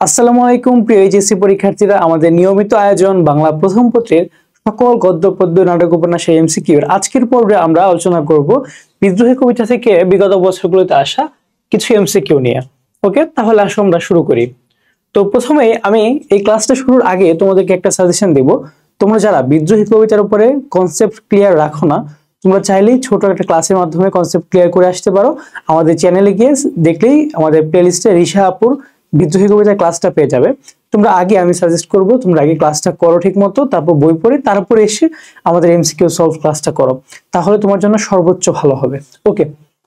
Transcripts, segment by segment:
আসসালামু আলাইকুম প্রিয় এইচএসসি পরীক্ষার্থীরা, আমাদের নিয়মিত আয়োজন বাংলা প্রথম পত্রের সকল গদ্য পদ্য নাটক উপন্যাস এমসিকিউ এর আজকের পর্বে আমরা আলোচনা করব বিদ্রোহী কবিতা থেকে বিগত বছরগুলোতে আসা কিছু এমসিকিউ নিয়ে। ওকে, তাহলে আসো আমরা শুরু করি। তো প্রথমে আমি এই ক্লাসটা শুরুর আগে তোমাদেরকে একটা সাজেশন দেব। তোমরা যারা বিদ্রোহী কবিতার উপরে কনসেপ্ট ক্লিয়ার রাখো না, তোমরা চাইলেই ছোট একটা ক্লাসের মাধ্যমে কনসেপ্ট ক্লিয়ার করে আসতে পারো। আমাদের চ্যানেলে গিয়ে দেখলেই আমাদের প্লেলিস্টে রিশা আপুর বিদ্রোহী কবিতার ক্লাসটা পেয়ে যাবে। তোমরা আগে, আমি সাজেস্ট করব তোমরা আগে ক্লাসটা করো ঠিক মতো, তারপর বই পড়ে তারপরে এসে আমাদের এমসিকিউ সলভ ক্লাসটা করো, তাহলে তোমার জন্য সর্বোচ্চ ভালো হবে। ওকে,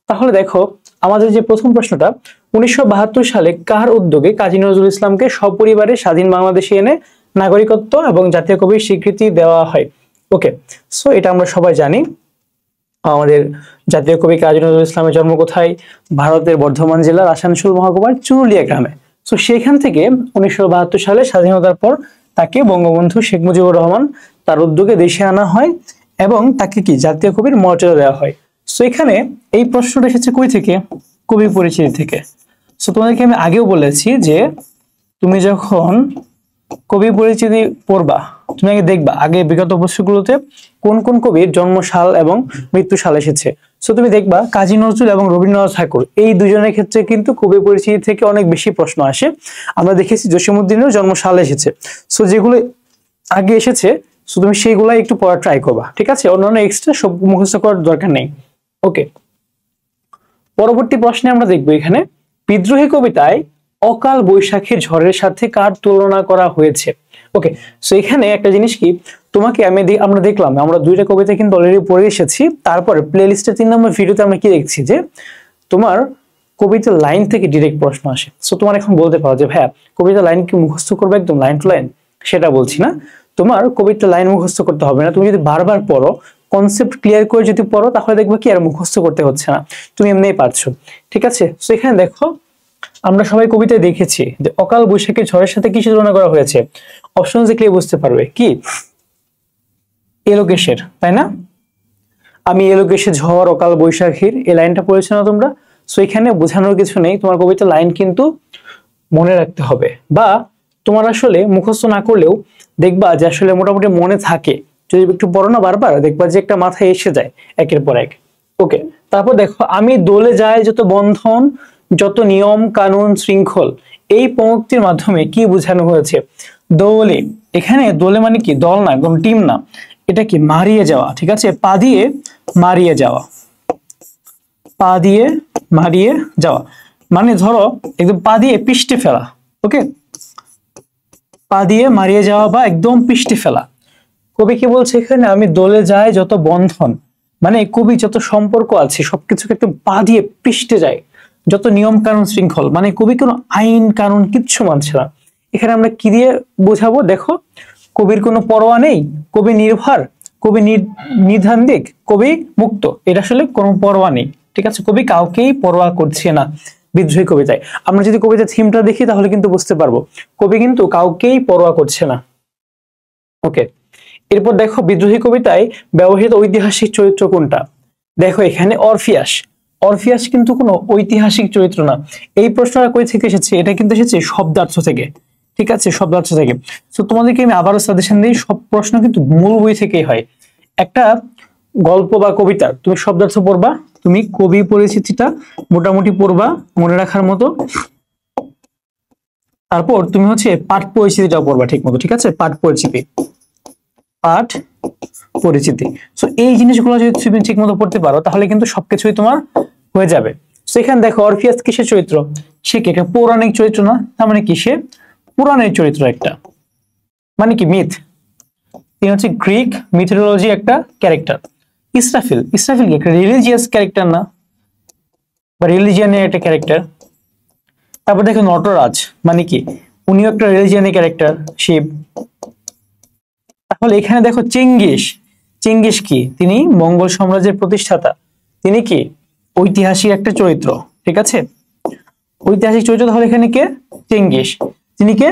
তাহলে দেখো আমাদের যে প্রথম প্রশ্নটা, 1972 সালে কার উদ্যোগে কাজী নজরুল ইসলামকে সপরিবারে স্বাধীন বাংলাদেশে এনে নাগরিকত্ব এবং জাতীয় কবির স্বীকৃতি দেওয়া হয়? ওকে, সো এটা আমরা সবাই জানি। আমাদের জাতীয় কবি কাজী নজরুল ইসলামের জন্ম কোথায়? ভারতের বর্ধমান জেলার আসানসোল মহকুমার চুরুলিয়া গ্রামে। তো সেখান থেকে 1972 সালে স্বাধীনতার পর তাকে বঙ্গবন্ধু শেখ মুজিবুর রহমান তার উদ্যোগে দেশে আনা হয় এবং তাকে কি জাতীয় কবির মর্যাদা দেওয়া হয়। সো এখানে এই প্রশ্নটা এসেছে কই থেকে? কবি পরিচিতি থেকে। সো তোমাদেরকে আমি আগেও বলেছি যে তুমি যখন কবি পরিচিতি পড়বা, তুমি আগে দেখবা আগে বিগত বছরগুলোতে কোন কোন কবির জন্মসাল এবং মৃত্যু সাল এসেছে। সো তুমি দেখবা কাজী নজরুল এবং রবীন্দ্রনাথ ঠাকুর এই দুজনের ক্ষেত্রে কিন্তু কবি পরিচিতি থেকে অনেক বেশি প্রশ্ন আসে। আমরা দেখেছি জসীমউদ্দিনের জন্মসাল এসেছে। সো যেগুলো আগে এসেছে, সো তুমি সেইগুলাই একটু পড়া ট্রাই করবা, ঠিক আছে? অন্যান্য এক্সট্রা সব মুখস্থ করার দরকার নেই। ওকে, পরবর্তী প্রশ্নে আমরা দেখবো এখানে বিদ্রোহী কবিতায় অকাল বৈশাখীর ঝড়ের সাথে কার তুলনা করা হয়েছে? ওকে, সো এখানে একটা জিনিস কি, তোমাকে আমরা দেখলাম, আমরা দুইটা কবিতা কিন্তু অলরেডি পড়ে এসেছি। তারপরে প্লে লিস্টের 3 নম্বর ভিডিওতে আমরা কি দেখছি যে তোমার কবিতার লাইন থেকে ডিরেক্ট প্রশ্ন আসে। সো তোমার এখন বলতে পারো যে ভাইয়া কবিতার লাইন কি মুখস্থ করবে একদম লাইন টু লাইন? সেটা বলছি না, তোমার কবিতার লাইন মুখস্থ করতে হবে না। তুমি যদি বারবার পড়ো, কনসেপ্ট ক্লিয়ার করে যদি পড়ো, তাহলে দেখবে কি আর মুখস্থ করতে হচ্ছে না, তুমি এমনিই পারছো। ঠিক আছে, সো এখানে দেখো আমরা সবাই কবিতায় দেখেছি যে অকাল বৈশাখী ঝড়ের সাথে কি তুলনা করা হয়েছে। অপশন দেখলে বুঝতে পারবে কি, এলোকেশের, তাই না? আমি এলোকেশে ঝড় অকাল বৈশাখীর, এই লাইনটা পড়েছো না তোমরা? সো এখানে বোঝানোর কিছু নেই, তোমার কবিতার লাইন কিন্তু মনে রাখতে হবে, বা তোমার আসলে মুখস্থ না করলেও দেখবা যে আসলে মোটামুটি মনে থাকে। যদি একটু পড়ো না বারবার, দেখবা যে একটা মাথায় এসে যায় একের পর এক। ওকে, তারপর দেখো আমি দোলে যায় যত বন্ধন, যত নিয়ম কানুন শৃঙ্খল, এই পংক্তির মাধ্যমে কি বোঝানো হয়েছে? দোলে, এখানে দোলে মানে কি দল না, কোন টিম না, এটা কি মারিয়ে যাওয়া। ঠিক আছে, পা দিয়ে মারিয়ে যাওয়া, পা দিয়ে মারিয়ে যাওয়া মানে ধরো একদম পা দিয়ে পিষ্টে ফেলা। ওকে, পা দিয়ে মারিয়ে যাওয়া বা একদম পিষ্টে ফেলা। কবি কি বলছে এখানে? আমি দলে যায় যত বন্ধন, মানে কবি যত সম্পর্ক আছে সবকিছুকে একদম পা দিয়ে পিষ্টে যায়। যত নিয়ম কানুন শৃঙ্খল, মানে কবি কোনো আইন কানুন কিচ্ছু মানছে না। এখানে আমরা কি দিয়ে বোঝাবো? দেখো, কবির কোনো পরোয়া নেই, কবি নির্ভর, কবি নির্ধান্দিক, কবি মুক্ত, এটা আসলে কোনো পরোয়া নেই। ঠিক আছে, কবি কাউকেই পরোয়া করছে না বিদ্রোহী কবিতায়। আমরা যদি কবিতার থিমটা দেখি তাহলে কিন্তু বুঝতে পারবো কবি কিন্তু কাউকেই পরোয়া করছে না। ওকে, এরপর দেখো বিদ্রোহী কবিতায় ব্যবহৃত ঐতিহাসিক চরিত্র কোনটা? দেখো এখানে অরফিয়াস। অরফিয়াস কিন্তু কোনো ঐতিহাসিক চরিত্র না। এই প্রশ্নটা কই থেকে এসেছে? এটা কিন্তু এসেছে শব্দার্থ থেকে। ঠিক আছে, শব্দার্থ থেকে। তো তোমাদেরকে আমি আবারও সাজেশন দিই, সব প্রশ্ন কিন্তু মূল বই থেকেই হয়। একটা গল্প বা কবিতা তুমি শব্দার্থ পড়বা, তুমি কবি পরিচিতিটা মোটামুটি পড়বা মনে রাখার মতো, তারপর তুমি হচ্ছে পাঠ পরিচিতিটাও পড়বা ঠিক মতো। ঠিক আছে, পাঠ পরিচিতি, পাঠ পরিচিতি। সো এই জিনিসগুলো যদি তুমি ঠিক মতো পড়তে পারো তাহলে কিন্তু সবকিছুই তোমার হয়ে যাবে। সো এখানে দেখো অরফিয়াস কিসের চরিত্র? সে কি একটা পৌরাণিক চরিত্র না? তার মানে কি সে পুরাণের চরিত্র একটা, মানে কি মিথ। তিনি হচ্ছে গ্রিক মিথোলজি একটা ক্যারেক্টার। ইসরাফিল, ইসরাফিল কি একটা রিলিজিয়াস ক্যারেক্টার না, বা রিলিজিয়ানের একটা ক্যারেক্টার? তারপর দেখো নটরাজ, মানে কি উনিও একটা রিলিজিয়ানের ক্যারেক্টার, শিব। তাহলে এখানে দেখো চেঙ্গিস, চেঙ্গিস কি? তিনি মঙ্গল সাম্রাজ্যের প্রতিষ্ঠাতা, তিনি কি ঐতিহাসিক একটা চরিত্র। ঠিক আছে, ঐতিহাসিক চরিত্র। তাহলে এখানে কে? চেঙ্গিস, তিনি কে?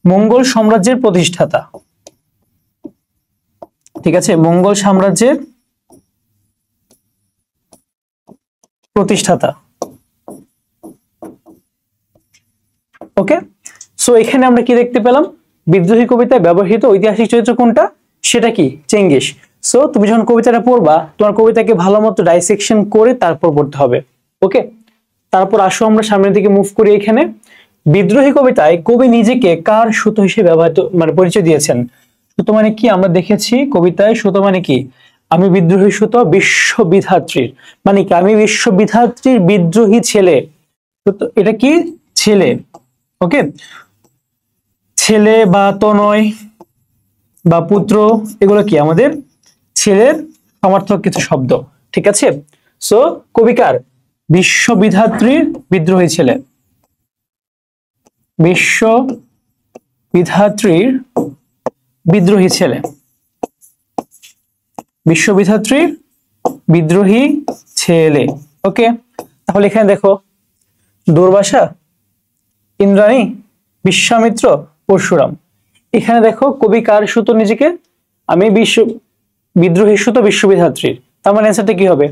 মঙ্গল সাম্রাজ্যের প্রতিষ্ঠাতা। ঠিক আছে, মঙ্গল সাম্রাজ্যের প্রতিষ্ঠাতা। ওকে, সো এখানে আমরা কি দেখতে পেলাম, বিদ্রোহী কবিতায় ব্যবহৃত ঐতিহাসিক চরিত্র কোনটা, সেটা কি চেঙ্গিস। সো তুমি যখন কবিতাটা পড়বা তোমার কবিতাকে ভালো মতো ডাইসেকশন করে তারপর পড়তে হবে। ওকে, তারপর আসো আমরা সামনের দিকে মুভ করি। এখানে বিদ্রোহী কবিতায় কবি নিজেকে কার সুতো হিসেবে ব্যবহৃত মানে পরিচয় দিয়েছেন। সুতো মানে কি, আমরা দেখেছি কবিতায় সুতো মানে কি, আমি বিদ্রোহী সুতো বিশ্ববিধাত্রীর, মানে কি আমি বিশ্ববিধাত্রীর বিদ্রোহী ছেলে। তো এটা কি ছেলে, ওকে, ছেলে বা তনয় বা পুত্র, এগুলো কি আমাদের ছেলের সমার্থক কিছু শব্দ, ঠিক আছে। সো কবিকার বিশ্ববিধাত্রীর বিদ্রোহী ছেলে, বিশ্ববিধাত্রীর বিদ্রোহী ছেলে, বিশ্ববিধাত্রীর বিদ্রোহী ছেলে। ওকে, তাহলে এখানে দেখো দুর্বাসা, ইন্দ্রাণী, বিশ্বামিত্র, পরশুরাম। এখানে দেখো কবি কার সুতো নিজেকে, আমি বিদ্রোহী সুতো বিশ্ববিধাত্রীর, তার মানে অ্যান্সারটা কি হবে,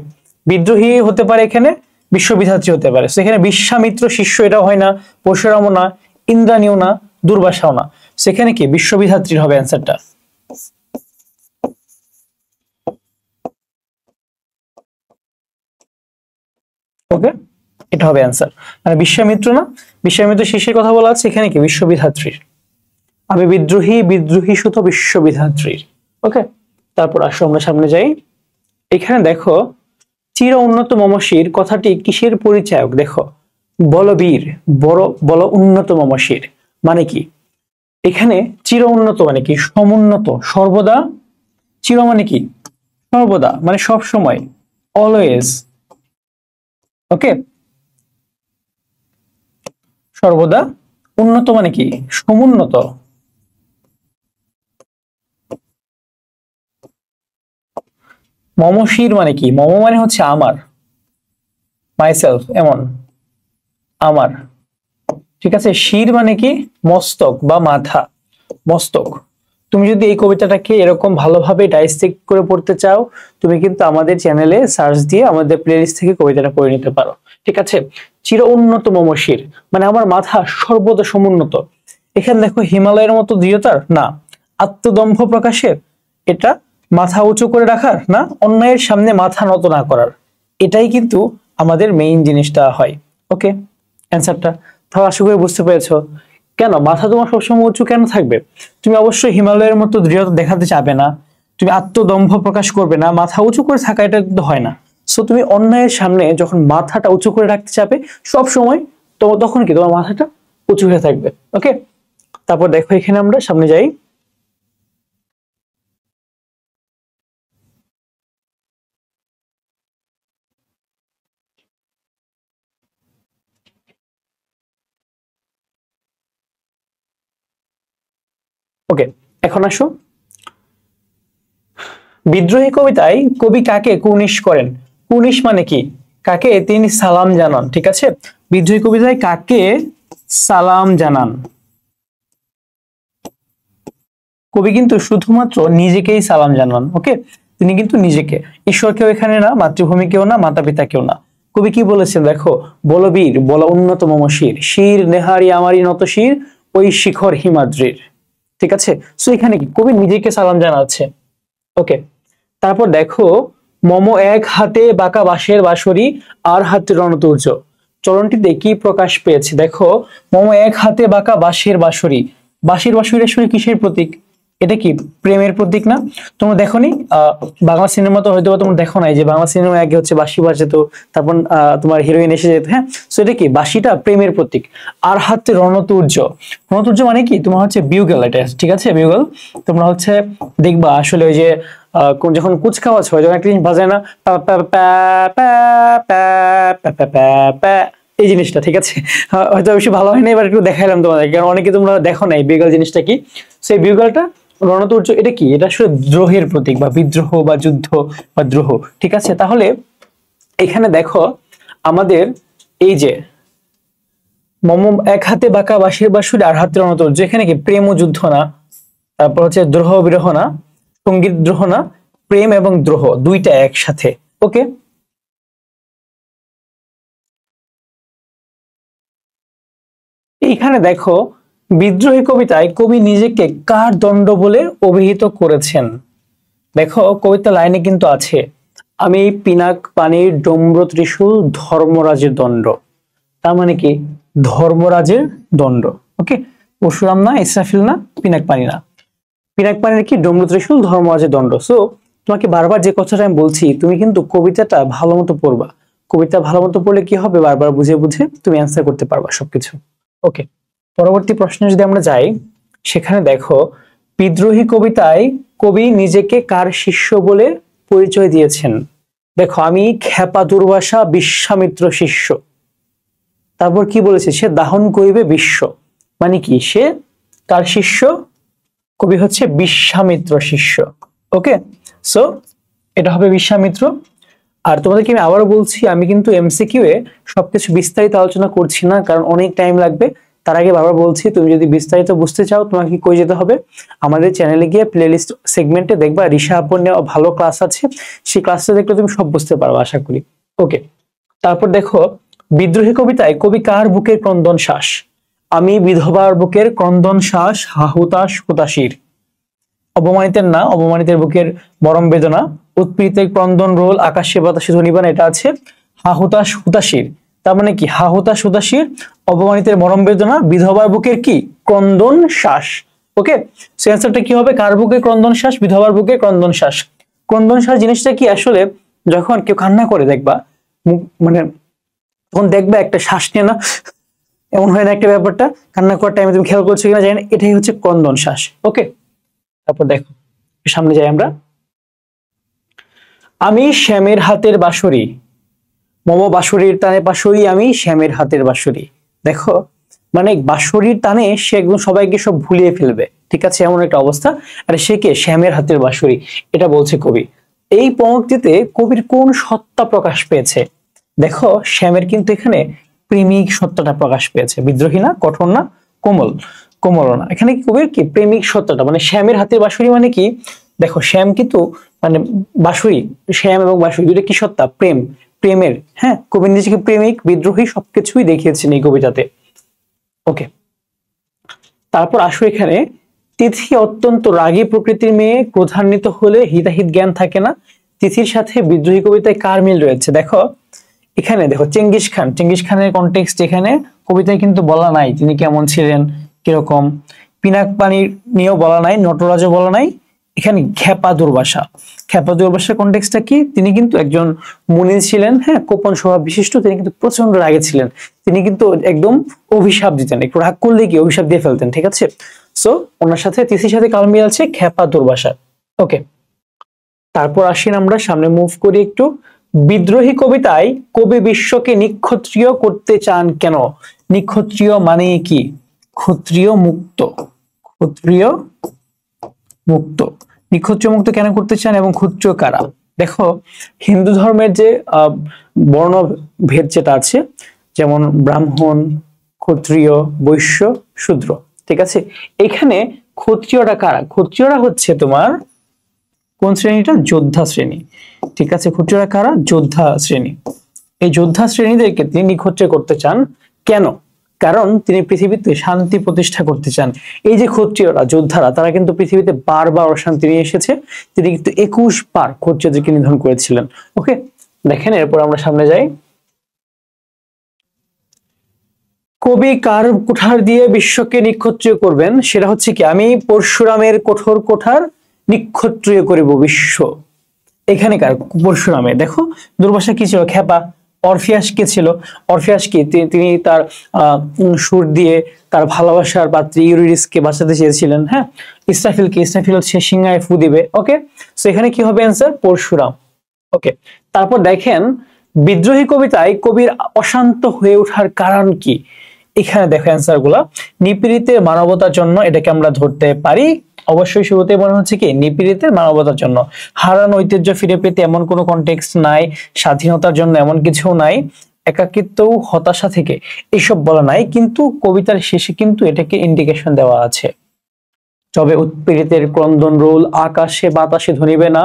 বিদ্রোহী হতে পারে এখানে, বিশ্ববিধাত্রী হতে পারে। সেখানে বিশ্বামিত্র শিষ্য এটাও হয় না, পরশুরামও না, ইন্দ্রাণীও না, দুর্বাসাও না, সেখানে কি বিশ্ববিধাত্রীর হবে অ্যান্সারটা। ওকে, এটা হবে অ্যান্সার, মানে বিশ্বামিত্র না, বিশ্বামিত্র শিষ্যের কথা বলা আছে, এখানে কি বিশ্ববিধাত্রীর, আমি বিদ্রোহী সুতো বিশ্ববিধাত্রীর। ওকে, তারপর আসো আমরা সামনে যাই। এখানে দেখো চির উন্নত মমশির কথাটি কিসের পরিচায়ক, দেখো বলবীর, বল উন্নত মমশির মানে কি, এখানে চির উন্নত মানে কি সমুন্নত, সর্বদা, চির মানে কি সর্বদা মানে সব সময়, অলওয়েজ, ওকে, সর্বদা, উন্নত মানে কি সমুন্নত, মমশির মানে কি, মম মানে হচ্ছে আমার, মাইসেলফ, এমন আমার, ঠিক আছে। শির মানে কি মস্তক বা মাথা, মস্তক। তুমি যদি এই কবিতাটাকে এরকম ভালোভাবে ডাইসেক্ট করে পড়তে চাও, তুমি কিন্তু আমাদের চ্যানেলে সার্চ দিয়ে আমাদের প্লেলিস্ট থেকে কবিতাটা পড়ে নিতে পারো, ঠিক আছে। চির উন্নত মমশির মানে আমার মাথা সর্বদা সমুন্নত। এখানে দেখো হিমালয়ের মতো দৃঢ়তার না, আত্মদম্ভ প্রকাশের, এটা মাথা উঁচু করে রাখার না, অন্যায়ের সামনে মাথা নত না করার, এটাই কিন্তু আমাদের মেইন জিনিসটা হয়। ওকে, অ্যান্সারটা তাহলে আশা করি বুঝতে পেরেছো কেন মাথা তোমার সবসময় উঁচু কেন থাকবে। তুমি অবশ্যই হিমালয়ের মতো দৃঢ়তা দেখাতে চাবে না, তুমি আত্মদম্ভ প্রকাশ করবে না, মাথা উঁচু করে থাকা এটা কিন্তু হয় না। সো তুমি অন্যায়ের সামনে যখন মাথাটা উঁচু করে রাখতে চাবে সব সময়, তো তখন কি তোমার মাথাটা উঁচু হয়ে থাকবে। ওকে, তারপর দেখো এখানে আমরা সামনে যাই। ওকে, এখন আসো বিদ্রোহী কবিতায় কবি কাকে কুর্নিশ করেন, কুর্নিশ মানে কি কাকে তিনি সালাম জানান, ঠিক আছে। বিদ্রোহী কবিতায় কাকে সালাম জানান, কবি কিন্তু শুধুমাত্র নিজেকেই সালাম জানান। ওকে, তিনি কিন্তু নিজেকে, ঈশ্বরকেও এখানে না, মাতৃভূমিকেও না, মাতা পিতাকেও না। কবি কি বলেছেন দেখো, বলবীর বল উন্নত মমশির, শির নেহারি আমারই নত শির, ওই শিখর হিমাদ্রির, ঠিক আছে। সো এখানে কি কবি নিজেকে সালাম জানাচ্ছে। ওকে, তারপর দেখো মম এক হাতে বাঁকা বাঁশের বাঁশরি, আর হাতে রণতুর্য, চরণটিতে কি প্রকাশ পেয়েছে, দেখো মম এক হাতে বাঁকা বাঁশের বাঁশরি, বাঁশির বাঁশরি আসলে কিসের প্রতীক, এটা কি প্রেমের প্রতীক না। তোমরা দেখোনি বাংলা সিনেমা তো হয়তো তোমরা দেখো নাই যে বাংলা সিনেমা আগে হচ্ছে বাঁশি বাজাতো, তারপর তোমার হিরোইন এসে যেত, হ্যাঁ। সো এটা কি বাঁশিটা প্রেমের প্রতীক। আর হাতে রণতুর্য, রণতুর্য মানে কি তোমার হচ্ছে বিউগেল, এটা ঠিক আছে বিউগেল। তোমরা হচ্ছে দেখবা আসলে ওই যে যখন কুচকাওয়াজ হয় যখন একটা জিনিস বাজায় না, পা পা পা পা পা পা পা পা পা, এই জিনিসটা, ঠিক আছে। হয়তো বেশি ভালো হয় না, এবার একটু দেখাইলাম তোমাদের, কারণ অনেকে তোমরা দেখো নাই বিউগল জিনিসটা কি। সেই বিউগলটা রণতুর্য, এটা কি, এটা আসলে দ্রোহের প্রতীক বা বিদ্রোহ বা যুদ্ধ বা দ্রোহ, ঠিক আছে। তাহলে এখানে দেখো আমাদের এই যে মম এক হাতে বাঁকা বাঁশির বাঁশুরি আর হাতে রণতুর্য, এখানে কি প্রেম ও যুদ্ধ না, তারপর হচ্ছে দ্রোহ বিরহ না, সঙ্গীত দ্রোহ না, প্রেম এবং দ্রোহ দুইটা একসাথে। ওকে, এইখানে দেখো বিদ্রোহী কবিতায় কবি নিজেকে কার দণ্ড বলে অভিহিত করেছেন? দেখো কবিতা লাইনে কিন্তু আছে, আমি পিনাক পানির ডম্র ত্রিশূল ধর্মরাজের দণ্ড। তার মানে কি ধর্মরাজের দণ্ড। ওকে, পরশুরাম না, ইসরাফিল না, পিনাক পানি না। পিনাক পানির কি ডম্র ত্রিশূল ধর্মরাজের দণ্ড। সো তোমাকে বারবার যে কথাটা আমি বলছি, তুমি কিন্তু কবিতাটা ভালো মতো পড়বা। কবিতা ভালো মতো পড়লে কি হবে, বারবার বুঝে বুঝে তুমি অ্যান্সার করতে পারবা সবকিছু। ওকে, পরবর্তী প্রশ্নে যদি আমরা যাই, সেখানে দেখো বিদ্রোহী কবিতায় কবি নিজেকে কার শিষ্য বলে পরিচয় দিয়েছেন? দেখো, আমি খেপা দুর্বাসা বিশ্বামিত্র শিষ্য। তারপর কি বলেছে, সে দাহন করিবে বিশ্ব। মানে কি, সে কার শিষ্য? কবি হচ্ছে বিশ্বামিত্র শিষ্য। ওকে, সো এটা হবে বিশ্বামিত্র। আর তোমাদেরকে আমি আবারও বলছি, আমি কিন্তু এমসিকিউ এ সবকিছু বিস্তারিত আলোচনা করছি না, কারণ অনেক টাইম লাগবে। তার আগে বারবার বলছি, তুমি যদি বিস্তারিত বুঝতে চাও তোমাকে কই যেতে হবে, আমাদের চ্যানেলে গিয়ে প্লেলিস্ট সেগমেন্টে দেখবা রিশা আপুর ভালো ক্লাস আছে, সেই ক্লাসটা দেখলে তুমি সব বুঝতে পারবে আশা করি। ওকে, তারপর দেখো বিদ্রোহী কবিতায় কবি কার বুকের ক্রন্দন শ্বাস? আমি বিধবার বুকের ক্রন্দন শ্বাস হাহুতাশ হুতাশির। অপমানিতের না, অপমানিতের বুকের মরম বেদনা, উৎপীড়িতের ক্রন্দন রোল আকাশে বাতাসে ধ্বনিবান, এটা আছে হাহুতাশ হুতাশির। তার মানে কি, হাহুতাশ হুতাশির, অপমানিতের মরম বেদনা, বিধবার বুকের কি ক্রন্দন শ্বাস। ওকে, সো অ্যান্সারটা কি হবে, কার বুকের ক্রন্দন শ্বাস? বিধবার বুকের ক্রন্দন শ্বাস। ক্রন্দন শ্বাস জিনিসটা কি, আসলে যখন কেউ কান্না করে দেখবা, মানে তখন দেখবা একটা শ্বাস নিয়ে না এমন হয় না একটা ব্যাপারটা, কান্না করার টাইমে তুমি খেয়াল করছো কিনা জানি না, এটাই হচ্ছে ক্রন্দন শ্বাস। ওকে, তারপর দেখো সামনে যাই আমরা, আমি শ্যামের হাতের বাঁশরি, মম বাঁশরির টানে বাঁশরি, আমি শ্যামের হাতের বাঁশরি। দেখো মানে বাঁশরির টানে সে একদম সবাইকে সব ভুলিয়ে ফেলবে, ঠিক আছে, এমন একটা অবস্থা। আর সে কে, শ্যামের হাতের বাঁশরি, এটা বলছে কবি। এই পংক্তিতে কবির কোন সত্তা প্রকাশ পেয়েছে? দেখো শ্যামের কিন্তু এখানে প্রেমিক সত্তাটা প্রকাশ পেয়েছে। বিদ্রোহী না, কঠোর না, কোমল, কোমল না, এখানে কবির কি প্রেমিক সত্তাটা, মানে শ্যামের হাতের বাঁশরি মানে কি, দেখো শ্যাম কিন্তু মানে বাঁশরি, শ্যাম এবং বাঁশরি দুটো কি সত্তা, প্রেম, প্রেমের। হ্যাঁ, কবি নিজেকে প্রেমিক, বিদ্রোহী সবকিছুই দেখিয়েছেন এই কবিতাতে। ওকে, তারপর আসো এখানে, তিথি অত্যন্ত রাগী প্রকৃতির মেয়ে, ক্রোধান্বিত হলে হিতাহিত জ্ঞান থাকে না। তিথির সাথে বিদ্রোহী কবিতায় কার মিল রয়েছে? দেখো এখানে দেখো চেঙ্গিস খান, চেঙ্গিস খানের কনটেক্সট এখানে কবিতায় কিন্তু বলা নাই তিনি কেমন ছিলেন, কিরকম। পিনাক পানির নিয়েও বলা নাই, নটরাজও বলা নাই। এখানে খেপা দুর্বাসা, খেপা দুর্বাসার কনটেক্সটটা কি, তিনি কিন্তু একজন মুনি ছিলেন, হ্যাঁ, কোপন স্বভাব বিশিষ্ট, তিনি কিন্তু প্রচন্ড রাগে ছিলেন, তিনি কিন্তু একদম অভিশাপ দিতেন, একটু রাগ করলে কি অভিশাপ দিয়ে ফেলতেন, ঠিক আছে। সো ওনার সাথে তিথির সাথে কাল মিল আছে খেপা দুর্বাসা। ওকে, তারপর আসি আমরা সামনে মুভ করি একটু। বিদ্রোহী কবিতায় কবি বিশ্বকে নিক্ষত্রিয় করতে চান কেন? নিক্ষত্রিয় মানে কি, ক্ষত্রিয় মুক্ত, ক্ষত্রিয় মুক্ত, নিক্ষত্রিয় মুক্ত কেন করতে চান এবং ক্ষত্রিয় কারা? দেখো হিন্দু ধর্মের যে বর্ণভেদ যেটা আছে, যেমন ব্রাহ্মণ, ক্ষত্রিয়, বৈশ্য, শূদ্র, ঠিক আছে, এখানে ক্ষত্রিয়রা কারা? ক্ষত্রিয়রা হচ্ছে তোমার কোন শ্রেণীটা, যোদ্ধা শ্রেণী, ঠিক আছে। ক্ষত্রিয়রা কারা? যোদ্ধা শ্রেণী। এই যোদ্ধা শ্রেণীদেরকে তিনি নিক্ষত্রিয় করতে চান কেন? কারণ তিনি পৃথিবীতে শান্তি প্রতিষ্ঠা করতে চান। এই যে ক্ষত্রিয়রা, যোদ্ধারা, তারা কিন্তু পৃথিবীতে বারবার অশান্তি নিয়ে এসেছে, তিনি কিন্তু 21 বার ক্ষত্রিয়দেরকে নিধন করেছিলেন। ওকে, দেখেন এরপর আমরা সামনে যাই। কবি কার কুঠার দিয়ে বিশ্বকে নিক্ষত্রিয় করবেন? সেটা হচ্ছে কি, আমি পরশুরামের কঠোর কুঠার নিক্ষত্রিয় করিব বিশ্ব। এখানে কার? পরশুরামের। দেখো দুর্বাসা কি ছিল, খেপা। অরফিয়াস কে ছিল? অরফিয়াস কি, তিনি তার সুর দিয়ে তার ভালোবাসার পাত্রী ইউরিডিসকে বাঁচাতে চেয়েছিলেন। হ্যাঁ, ইসরাফিল কি, ইসরাফিল হচ্ছে সিংহায় ফু দিবে। ওকে, সো এখানে কি হবে অ্যান্সার, পরশুরাম। ওকে, তারপর দেখেন বিদ্রোহী কবিতায় কবির অশান্ত হয়ে ওঠার কারণ কি? এখানে দেখো অ্যান্সার গুলা, নিপীড়িতের মানবতার জন্য, এটাকে আমরা ধরতে পারি। অবশ্যই শুরুতে মনে হচ্ছে কি, নিপীড়িতের মানবতার জন্য। হারানো ঐতিহ্য ফিরে পেতে এমন কোনো কনটেক্সট নাই, স্বাধীনতার জন্য এমন কিছু নাই, একাকিত্ব হতাশা থেকে এসব বলা নাই, কিন্তু কবিতার শেষে কিন্তু এটাকে ইন্ডিকেশন দেওয়া আছে। তবে উৎপীড়িতের ক্রন্দন রোল আকাশে বাতাসে ধ্বনিবে না,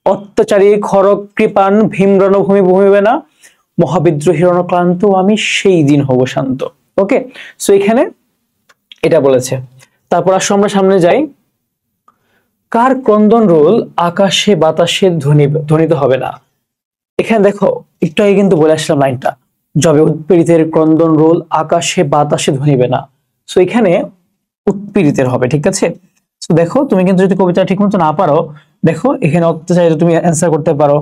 অত্যাচারী খড়গ কৃপান ভীম রণভূমি ভূমিবে না, মহাবিদ্রোহী রণক্লান্ত আমি সেই দিন হব শান্ত। ওকে, সো এখানে এটা বলেছে। তারপর আসো আমরা সামনে যাই। কার ক্রন্দন রোল আকাশে বাতাসে ধ্বনিত হবে না? এখানে দেখো, একটু আগে কিন্তু বলে আসলাম লাইনটা, যবে উৎপীড়িতের ক্রন্দন রোল আকাশে বাতাসে ধ্বনিবে না। সো এখানে উৎপীড়িতের হবে, ঠিক আছে। তো দেখো, তুমি কিন্তু যদি কবিতা ঠিক মতো না পারো, দেখো এখানে অত্যাচারিত তুমি অ্যান্সার করতে পারো,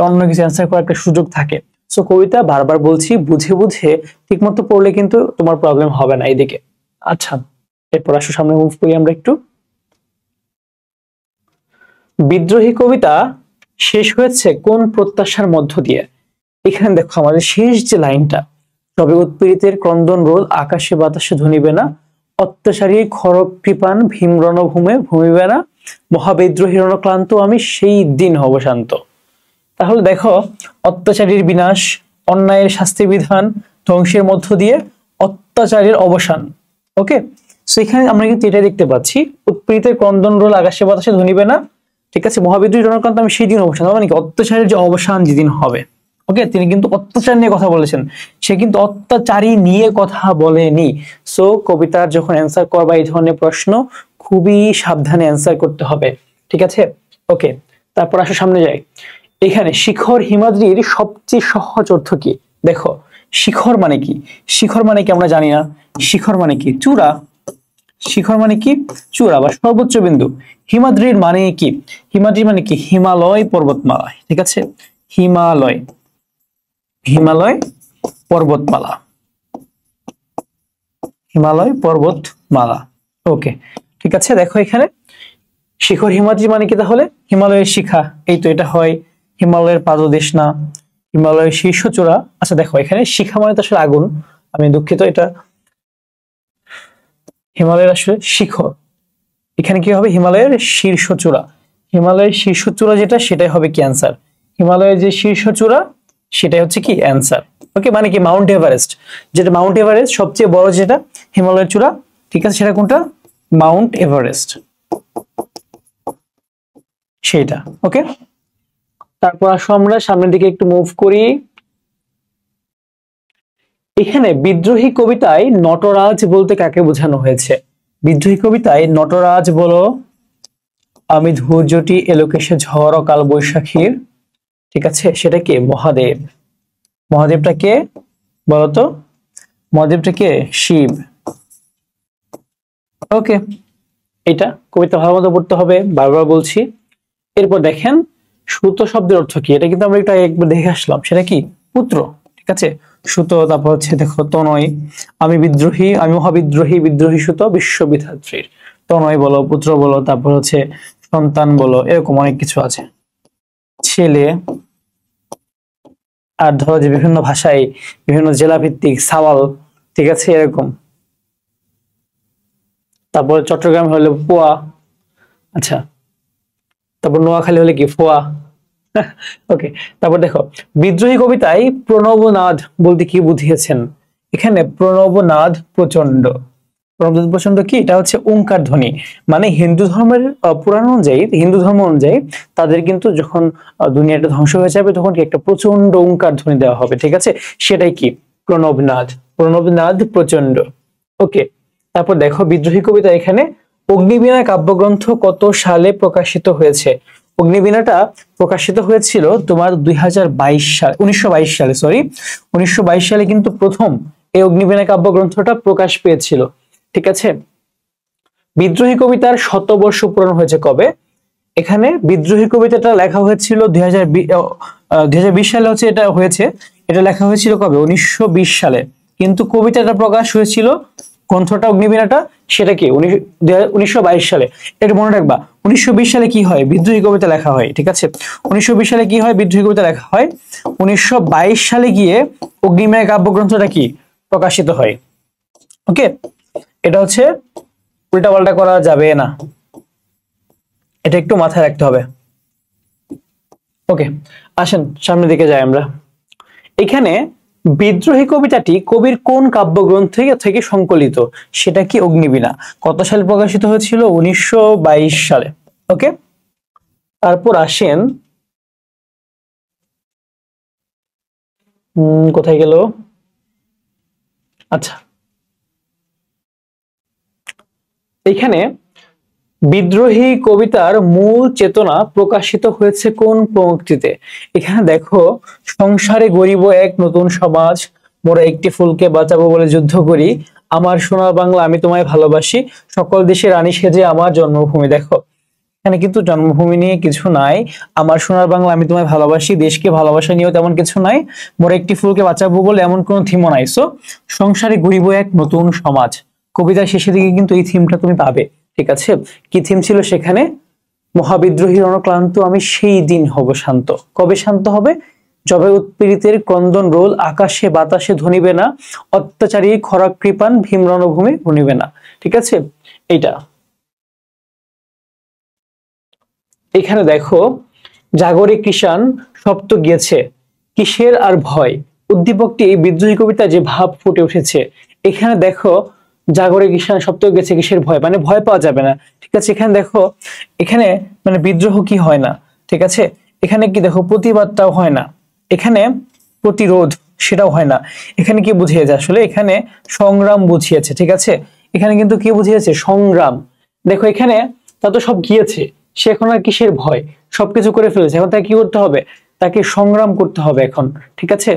অন্য কিছু অ্যান্সার করার একটা সুযোগ থাকে। সো কবিতা বারবার বলছি, বুঝে বুঝে ঠিক মতো পড়লে কিন্তু তোমার প্রবলেম হবে না এইদিকে। আচ্ছা, এরপর আসো সামনে মুভ করি আমরা একটু। বিদ্রোহী কবিতা শেষ হয়েছে কোন প্রত্যাশার মধ্য দিয়ে? এখানে দেখো আমাদের শেষ যে লাইনটা, তবে উৎপীড়িতের ক্রন্দন রোল আকাশে বাতাসে ধ্বনিবে না, অত্যাচারী খড়গ কৃপান ভীম রণভূমে ভূমিবে না, মহাবিদ্রোহী রণক্লান্ত আমি সেই দিন হব শান্ত। তাহলে দেখো, অত্যাচারীর বিনাশ, অন্যায়ের শাস্তি বিধান, ধ্বংসের মধ্য দিয়ে অত্যাচারের অবসান। ওকে, সো এখানে আমরা কিন্তু এটা দেখতে পাচ্ছি, উৎপীড়িতের ক্রন্দন রোল আকাশে বাতাসে ধ্বনিবে না, ঠিক আছে, মহাবিদ্রোহী রণক্লান্ত আমি সেই দিন অবসান, মানে কি অত্যাচারের যে অবসান যেদিন হবে। ওকে, তিনি কিন্তু অত্যাচার নিয়ে কথা বলেছেন, সে কিন্তু অত্যাচারী নিয়ে কথা বলেনি। সো কবিতার যখন অ্যান্সার করবা এই ধরনের প্রশ্ন, খুবই সাবধানে অ্যান্সার করতে হবে, ঠিক আছে। ওকে, তারপর আসো সামনে যাই। এখানে শিখর হিমাদ্রির সবচেয়ে সহজ অর্থ কি? দেখো, শিখর মানে কি? শিখর মানে কি আমরা জানি না। শিখর মানে কি? চূড়া। শিখর মানে কি? চূড়া বা সর্বোচ্চ বিন্দু। হিমাদ্রির মানে কি? হিমাদ্রি মানে কি? হিমালয় পর্বতমালা, ঠিক আছে। হিমালয়, হিমালয় পর্বতমালা, হিমালয় পর্বতমালা। ওকে, ঠিক আছে। দেখো এখানে শিখর হিমাদ্রি মানে কি? তাহলে হিমালয়ের শিখা, এই তো এটা হয়। হিমালয়ের পাদদেশ না, হিমালয়ের শীর্ষ চূড়া। আচ্ছা দেখো, এখানে শিখা মানে তো আসলে আগুন, আমি দুঃখিত, এটা হিমালয়ের আসলে শিখর। এখানে কি হবে? হিমালয়ের শীর্ষ চূড়া। হিমালয়ের শীর্ষ চূড়া যেটা, সেটাই হবে কি অ্যান্সার। হিমালয়ের যে শীর্ষ চূড়া, সেটাই হচ্ছে কি অ্যান্সার। ওকে, মানে কি মাউন্ট এভারেস্ট, যেটা মাউন্ট এভারেস্ট সবচেয়ে বড় যেটা হিমালয়ের চূড়া, ঠিক আছে, সেটা কোনটা? মাউন্ট এভারেস্ট, সেইটা। ওকে, তারপর আসো আমরা সামনের দিকে একটু মুভ করি। এখানে বিদ্রোহী কবিতায় নটরাজ বলতে কাকে বোঝানো হয়েছে? বিদ্রোহী কবিতায় নটরাজ বলো, আমি ধৈর্যটি এলোকেশে ঝড় ও কাল বৈশাখীর, ঠিক আছে, সেটা কে? মহাদেব। মহাদেবটা কে বলতো? মহাদেবটা কে? শিব। ওকে, এটা কবিতা ভালো মতো পড়তে হবে, বারবার বলছি। এরপর দেখেন, সুত শব্দের অর্থ কি? এটা কিন্তু আমরা একবার দেখে আসলাম, সেটা কি? পুত্র, ঠিক আছে। সুত, তারপর হচ্ছে দেখো তনয়, আমি বিদ্রোহী, আমি মহাবিদ্রোহী, বিদ্রোহী সুত বিশ্ববিধাত্রীর। তনয় বলো, পুত্র বলো, তারপর হচ্ছে সন্তান বলো, এরকম অনেক কিছু আছে। ছেলে, আর ধরো যে বিভিন্ন ভাষায় বিভিন্ন জেলা ভিত্তিক সাওয়াল, ঠিক আছে, এরকম। তারপর চট্টগ্রাম হলে পোয়া। আচ্ছা, তারপর নোয়াখালী হলে কি? ফোয়া। ওকে, তারপর দেখো, বিদ্রোহী কবিতায় প্রণবনাদ বলতে কি বুঝিয়েছেন? এখানে প্রণবনাদ প্রচন্ড। প্রণবনাদ প্রচন্ড কি? এটা হচ্ছে ওঙ্কার ধ্বনি। মানে হিন্দু ধর্মের পুরাণ অনুযায়ী, হিন্দু ধর্ম অনুযায়ী তাদের কিন্তু যখন দুনিয়াটা ধ্বংস হয়ে যাবে, তখন কি একটা প্রচন্ড ওঙ্কার ধ্বনি দেওয়া হবে, ঠিক আছে, সেটাই কি? প্রণবনাদ। প্রণবনাদ প্রচন্ড। ওকে, তারপর দেখো, বিদ্রোহী কবিতা এখানে অগ্নিবীণা কাব্যগ্রন্থ কত সালে প্রকাশিত হয়েছে? অগ্নিবীণাটা প্রকাশিত হয়েছিল তোমার 2022 সালে, 1922 সালে, সরি, 1922 সালে কিন্তু প্রথম এই অগ্নিবীণা কাব্যগ্রন্থটা প্রকাশ পেয়েছিল, ঠিক আছে। বিদ্রোহী কবিতার শতবর্ষ পূরণ হয়েছে কবে? এখানে বিদ্রোহী কবিতাটা লেখা হয়েছিল 2020 সালে, হচ্ছে এটা হয়েছে, এটা লেখা হয়েছিল কবে? 1920 সালে। কিন্তু কবিতাটা প্রকাশ হয়েছিল, গ্রন্থটা অগ্নিবীণাটা, সেটা কি 1922 সালে। এটা মনে রাখবা, 1920 সালে কি হয়? বিদ্রোহী কবিতা লেখা হয়, ঠিক আছে। 1920 সালে কি হয়? বিদ্রোহী কবিতা লেখা হয়। 1922 সালে গিয়ে অগ্নিবীণা কাব্যগ্রন্থটা কি প্রকাশিত হয়। ওকে, এটা হচ্ছে উল্টাপাল্টা করা যাবে না, এটা একটু মাথায় রাখতে হবে। ওকে, আসেন সামনের দিকে যাই আমরা। এখানে বিদ্রোহী কবিতাটি কবির কোন কাব্যগ্রন্থ থেকে সংকলিত? সেটা কি অগ্নিবীণা। কত সালে প্রকাশিত হয়েছিল? 1922 সালে। ওকে, তারপর আসেন, কোথায় গেল? আচ্ছা, এখানে বিদ্রোহী কবিতার মূল চেতনা প্রকাশিত হয়েছে কোন পংক্তিতে? এখানে দেখো, সংসারে গড়িব এক নতুন সমাজ, মোরা একটি ফুলকে বাঁচাবো বলে যুদ্ধ করি, আমার সোনার বাংলা আমি তোমায় ভালোবাসি, সকল দেশের রানী সেজে আমার জন্মভূমি। দেখো এখানে কিন্তু জন্মভূমি নিয়ে কিছু নাই, আমার সোনার বাংলা আমি তোমায় ভালোবাসি, দেশকে ভালোবাসা নিয়েও তেমন কিছু নাই, মোরা একটি ফুলকে বাঁচাবো বলে এমন কোনো থিমও নাই। সো সংসারে গড়িব এক নতুন সমাজ, কবিতার শেষের দিকে কিন্তু এই থিমটা তুমি পাবে। ঠিক আছে, কি থিম ছিল সেখানে? মহাবিদ্রোহীর অনক্লান্ত আমি সেই দিন হব শান্ত। কবে শান্ত হবে? যবে উৎপীড়িতের ক্রন্দন রোল আকাশে বাতাসে ধ্বনিবে না, অত্যাচারী খরা কৃপান ভীম রণভূমি ভুনিবে না। ঠিক আছে, এইটা। এখানে দেখো, জাগরে কৃষাণ সপ্ত গিয়েছে, কিসের আর ভয়, উদ্দীপকটি এই বিদ্রোহী কবিতা যে ভাব ফুটে উঠেছে। এখানে দেখো, জাগরে কৃষাণ সপ্ত গেছে, কিসের ভয়, মানে ভয় পাওয়া যাবে না। ঠিক আছে, এখানে দেখো, এখানে মানে বিদ্রোহ কি হয় না। ঠিক আছে, এখানে কি দেখো, প্রতিবাদটাও হয় না, এখানে প্রতিরোধ সেটাও হয় না। এখানে কি বুঝিয়েছে? আসলে এখানে সংগ্রাম বুঝিয়েছে। ঠিক আছে, এখানে কিন্তু কি বুঝিয়েছে? সংগ্রাম। দেখো এখানে তা তো সব গিয়েছে, সে এখন আর কিসের ভয়, সবকিছু করে ফেলেছে, এখন তাকে কি করতে হবে? তাকে সংগ্রাম করতে হবে এখন। ঠিক আছে,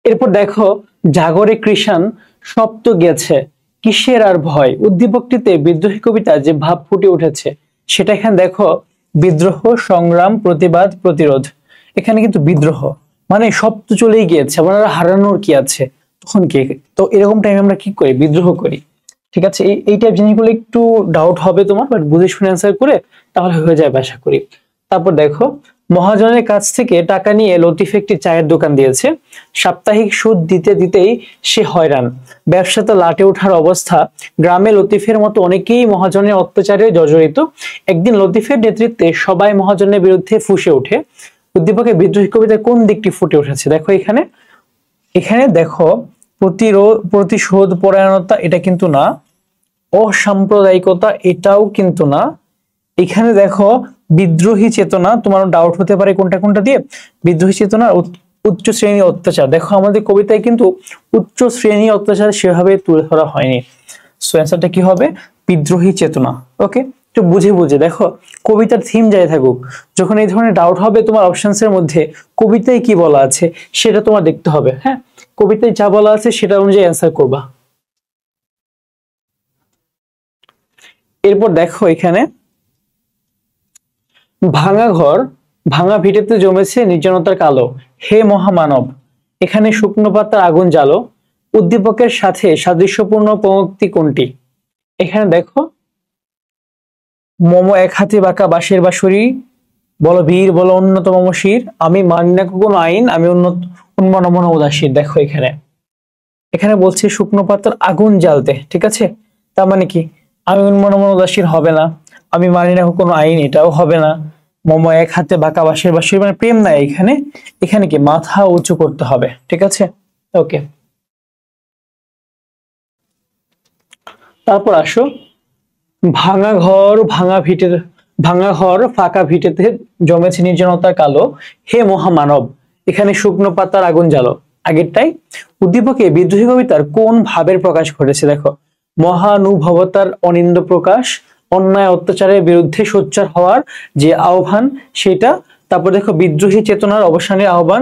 এরপর দেখো, জাগরে কৃষাণ সপ্ত গেছে, কিসের আর ভয়, উদ্দীপকটিতে বিদ্রোহী কবিতা যে ভাব ফুটে উঠেছে সেটা এখানে দেখো, বিদ্রোহ, সংগ্রাম, প্রতিবাদ, প্রতিরোধ। এখানে কিন্তু বিদ্রোহ মানে সব তো চলেই গিয়েছে, আমরা হারানোর কি আছে, তখন কি? তো এরকম টাইমে আমরা কি করি? বিদ্রোহ করি। ঠিক আছে, এই টাইপ জিনিসগুলো একটু ডাউট হবে তোমার, বাট বুঝে শুনে অ্যান্সার করে তাহলে হয়ে যাবে আশা করি। তারপর দেখো, মহাজনের কাছ থেকে টাকা নিয়ে লতিফ একটি চায়ের দোকান দিয়েছে, সাপ্তাহিক সুদ দিতে দিতেই সে হয়রান, ব্যবসাতে লাটে ওঠার অবস্থা, গ্রামে লতিফের মতো অনেকেই মহাজনের অত্যাচারে জর্জরিত, একদিন লতিফের নেতৃত্বে সবাই মহাজনের বিরুদ্ধে ফুঁসে ওঠে। উদ্দীপকের বিদ্রোহী কবিতায় কোন দিকটি ফুটে উঠেছে? দেখো এখানে, এখানে দেখো, প্রতিশোধ পরায়ণতা এটা কিন্তু না, অসাম্প্রদায়িকতা এটাও কিন্তু না, এখানে দেখো বিদ্রোহী চেতনা, তোমার ডাউট হতে পারে কোনটা কোনটা দিয়ে, বিদ্রোহী চেতনা, উচ্চ শ্রেণী অত্যাচার। দেখো আমাদের কবিতায় কিন্তু উচ্চ শ্রেণী অত্যাচার সেভাবে তুলে ধরা হয়নি। সো অ্যান্সারটা কি হবে? বিদ্রোহী চেতনা। ওকে, তো বুঝে বুঝে দেখো, কবিতার থিম যাই থাকুক, যখন এই ধরনের ডাউট হবে তোমার অপশনস এর মধ্যে কবিতায় কি বলা আছে সেটা তোমার দেখতে হবে। হ্যাঁ, কবিতায় যা বলা আছে সেটা অনুযায়ী অ্যান্সার করবা। এরপর দেখো এখানে, ভাঙা ঘর ভাঙা ভিটেতে জমেছে নির্জনতার কালো, হে মহামানব এখানে শুকনো পাতার আগুন জ্বালো, উদ্দীপকের সাথে সাদৃশ্যপূর্ণ পংক্তি কোনটি? এখানে দেখো, মম এক হাতে বাঁকা বাঁশের বাঁশরি, বলো বীর বলো উন্নত মম শির, আমি মানি না কোনো আইন, আমি উন্নত উন্মনমন উদাসীর। দেখো এখানে, এখানে বলছে শুকনো পাতার আগুন জ্বালতে। ঠিক আছে, তার মানে কি? আমি উন্মনমন উদাসীর হবে না, আমি মানি না কোনো আইন এটাও হবে না, মম এক হাতে বাঁকা বাঁশের বাঁশরি মানে প্রেম নাই এখানে, এখানে কি মাথা উঁচু করতে হবে। ঠিক আছে, ওকে। তারপর আসো, ভাঙা ঘর ভাঙা ভিটে, ভাঙা ঘর ফাঁকা ভিটেতে জমেছে নির্জনতার কালো, হে মহামানব এখানে শুকনো পাতার আগুন জ্বালো। আগেরটাই। উদ্দীপকে বিদ্রোহী কবিতার কোন ভাবের প্রকাশ ঘটেছে? দেখো, মহানুভবতার অনিন্দ প্রকাশ, অন্যায় অত্যাচারের বিরুদ্ধে সোচ্চার হওয়ার যে আহ্বান সেটা। তারপর দেখো, বিদ্রোহী চেতনার অবসানের আহ্বান,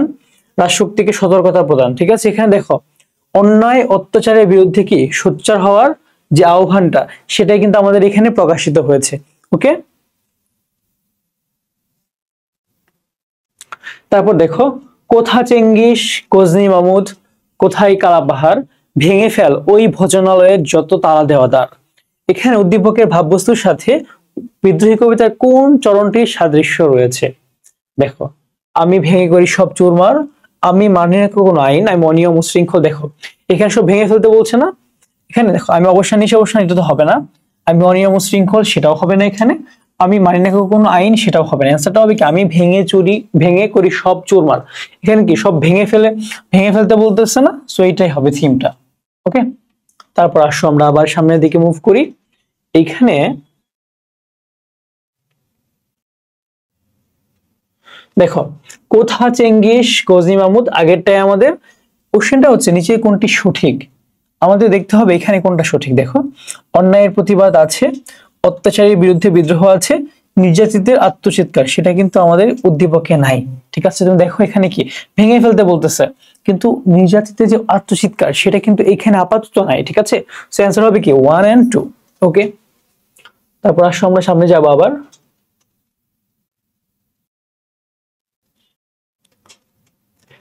রাজশক্তিকে সতর্কতা প্রদান। ঠিক আছে, এখানে দেখো অন্যায় অত্যাচারের বিরুদ্ধে কি সোচ্চার হওয়ার যে আহ্বানটা সেটাই কিন্তু আমাদের এখানে প্রকাশিত হয়েছে। ওকে, তারপর দেখো, কোথা চেঙ্গিস গজনী মামুদ, কোথায় কালাপাহাড়, ভেঙে ফেল ওই ভোজনালয়ের যত তালা দেওয়াদার। এখানে উদ্দীপকের ভাববস্তুর সাথে বিদ্রোহী কবিতার কোন চরণটির সাদৃশ্য রয়েছে? দেখো, আমি ভেঙে করি সব চুরমার, আমি মানি না কোনো আইন, আমি অনিয়ম উশৃঙ্খল। দেখো এখানে সব ভেঙে ফেলতে বলছে না, এখানে দেখো আমি অবসান নিশে অবসান এটা তো হবে না, আমি অনিয়ম উশৃঙ্খল সেটাও হবে না, এখানে আমি মানি না কোনো আইন, সেটাও হবে না। অ্যান্সারটা হবে কি, আমি ভেঙে করি সব চুরমার। এখানে কি সব ভেঙে ফেলতে বলতেছে না, সো এইটাই হবে থিমটা। ওকে, তারপর আসো আমরা আবার সামনের দিকে মুভ করি। এইখানে দেখো, কোথা চেঙ্গিস গজনী মাহমুদ, আগেরটাই আমাদের। কোশ্চেনটা হচ্ছে নিচে কোনটি সঠিক, আমাদের দেখতে হবে এখানে কোনটা সঠিক। দেখো, অন্যায়ের প্রতিবাদ আছে, অত্যাচারীর বিরুদ্ধে বিদ্রোহ আছে, নির্যাতিতের আত্মচিৎকার, সেটা কিন্তু আমাদের উদ্দীপকে নাই। ঠিক আছে, তুমি দেখো এখানে কি ভেঙে ফেলতে বলতেছে, কিন্তু নির্যাতিতের যে আত্মচিৎকার সেটা কিন্তু এখানে আপাতত নাই। ঠিক আছে, সো অ্যান্সার হবে কি 1 and 2। ওকে, তারপর আসো আমরা সামনে যাবো আবার।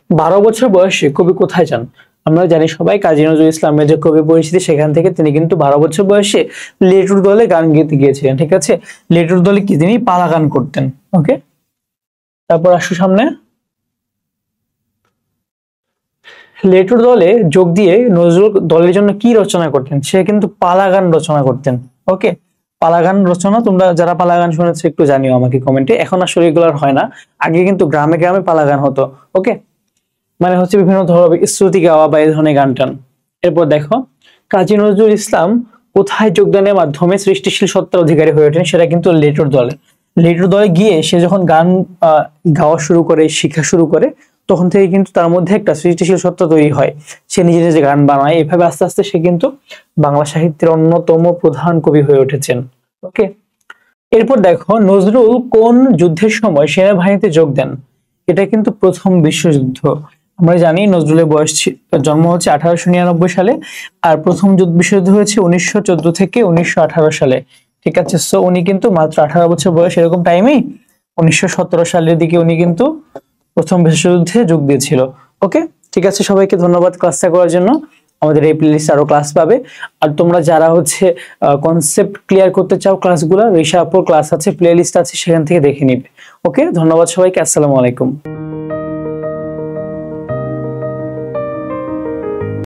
12 বছর বয়সে কবি কোথায় যান? আমরা জানি সবাই কাজী নজরুল ইসলামের যে কবি পরিচিতি, সেখান থেকে তিনি কিন্তু 12 বছর বয়সে লেটুর দলে গান গেতে গিয়েছিলেন। ঠিক আছে, লেটুর দলে কি তিনি পালা গান করতেন। ওকে, তারপর আসো সামনে। লেটুর দলে যোগ দিয়ে নজরুল দলের জন্য কি রচনা করতেন? সে কিন্তু পালা গান রচনা করতেন। ওকে, পালা গান রচনা, তোমরা যারা পালা গান শুনেছো একটু জানিও আমাকে কমেন্টে। এখন আসলে রেগুলার হয় না, আগে কিন্তু গ্রামে গ্রামে পালা গান হতো। ওকে, মানে হচ্ছে বিভিন্ন ধরনের শ্রুতি গাওয়া বা এই ধরনের গান টান। এরপর দেখো, কাজী নজরুল ইসলাম কোথায় যোগদানের মাধ্যমে সৃষ্টিশীল সত্তার অধিকারী হয়ে ওঠেন? সেটা কিন্তু লেটুর দলে। লেটুর দলে গিয়ে সে যখন গান গাওয়া শুরু করে, শিখা শুরু করে, তখন থেকে কিন্তু তার মধ্যে একটা সৃষ্টিশীল সত্তা তৈরি হয়। সে নিজে নিজে গান বানায়, এভাবে আস্তে আস্তে সে কিন্তু বাংলা সাহিত্যের অন্যতম প্রধান কবি হয়ে উঠেছেন। ওকে, এরপর দেখো, নজরুল কোন যুদ্ধের সময় সেনাবাহিনীতে যোগ দেন? এটা কিন্তু প্রথম বিশ্বযুদ্ধ। আমরা জানি নজরুলের জন্ম হচ্ছে 1899 সালে, আর প্রথম বিশ্বযুদ্ধ হয়েছে 1914 থেকে 1918 সালে। ঠিক আছে, সো উনি কিন্তু মাত্র 18 বছর বয়স, এরকম টাইমেই 1917 সালের দিকে উনি কিন্তু প্রথম বিশ্বযুদ্ধে যোগ দিয়েছিল। ওকে, ঠিক আছে, সবাইকে ধন্যবাদ ক্লাসটা করার জন্য। আমাদের এই প্লেলিস্টে আরো ক্লাস পাবে। আর তোমরা যারা হচ্ছে কনসেপ্ট ক্লিয়ার করতে চাও, ক্লাসগুলো ঋষা আপুর ক্লাস আছে, প্লেলিস্ট আছে, সেখান থেকে দেখে নিবে। ওকে, ধন্যবাদ সবাইকে, আসসালামু আলাইকুম।